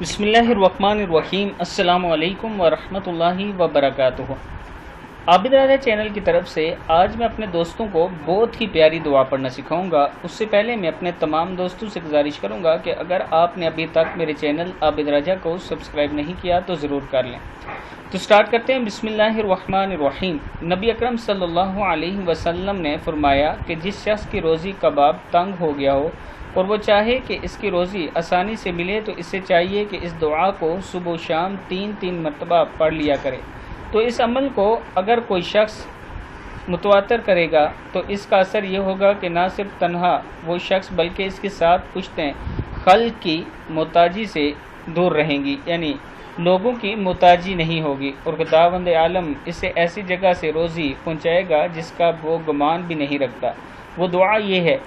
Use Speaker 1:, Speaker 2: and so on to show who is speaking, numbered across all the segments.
Speaker 1: بسم اللہ الرحمن الرحیم۔ السلام علیکم ورحمۃ اللہ وبرکاتہ۔ عابد راجہ چینل کی طرف سے آج میں اپنے دوستوں کو بہت ہی پیاری دعا پڑھنا سکھاؤں گا۔ اس سے پہلے میں اپنے تمام دوستوں سے گزارش کروں گا کہ اگر آپ نے ابھی تک میرے چینل عابد راجہ کو سبسکرائب نہیں کیا تو ضرور کر لیں۔ تو سٹارٹ کرتے ہیں۔ بسم اللہ الرحمن الرحیم۔ نبی اکرم صلی اللہ علیہ وسلم نے فرمایا کہ جس شخص کی روزی کباب تنگ ہو گیا ہو اور وہ چاہے کہ اس کی روزی آسانی سے ملے تو اسے چاہیے کہ اس دعا کو صبح و شام 3 مرتبہ پڑھ لیا کرے۔ تو اس عمل کو اگر کوئی شخص متواتر کرے گا تو اس کا اثر یہ ہوگا کہ نہ صرف تنہا وہ شخص بلکہ اس کے ساتھ پشتیں خلق کی محتاجی سے دور رہیں گی، یعنی لوگوں کی محتاجی نہیں ہوگی، اور خداوند عالم اسے ایسی جگہ سے روزی پہنچائے گا جس کا وہ گمان بھی نہیں رکھتا۔ وہ دعا یہ ہے: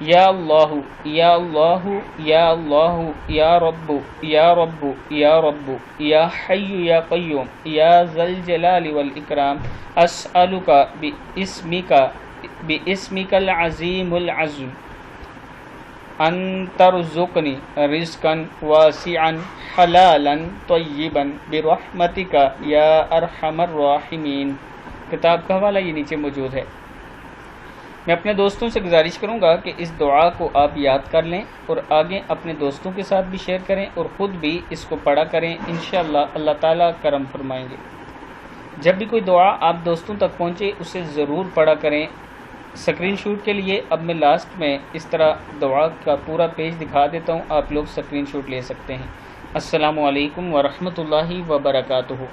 Speaker 1: یا اللہ یا اللہ یا اللہ یا رب یا رب یا رب یا حی یا قیوم یا ذی الجلال والاکرام اسألک باسمک العظیم العظیم ان ترزقنی رزقا واسعا حلالا طیبا برحمتک یا ارحم الراحمین۔ کتاب کا حوالہ یہ نیچے موجود ہے۔ میں اپنے دوستوں سے گزارش کروں گا کہ اس دعا کو آپ یاد کر لیں اور آگے اپنے دوستوں کے ساتھ بھی شیئر کریں اور خود بھی اس کو پڑھا کریں۔ انشاءاللہ اللہ تعالیٰ کرم فرمائیں گے۔ جب بھی کوئی دعا آپ دوستوں تک پہنچے اسے ضرور پڑھا کریں۔ اسکرین شاٹ کے لیے اب میں لاسٹ میں اس طرح دعا کا پورا پیج دکھا دیتا ہوں، آپ لوگ اسکرین شاٹ لے سکتے ہیں۔ السلام علیکم ورحمۃ اللہ وبرکاتہ۔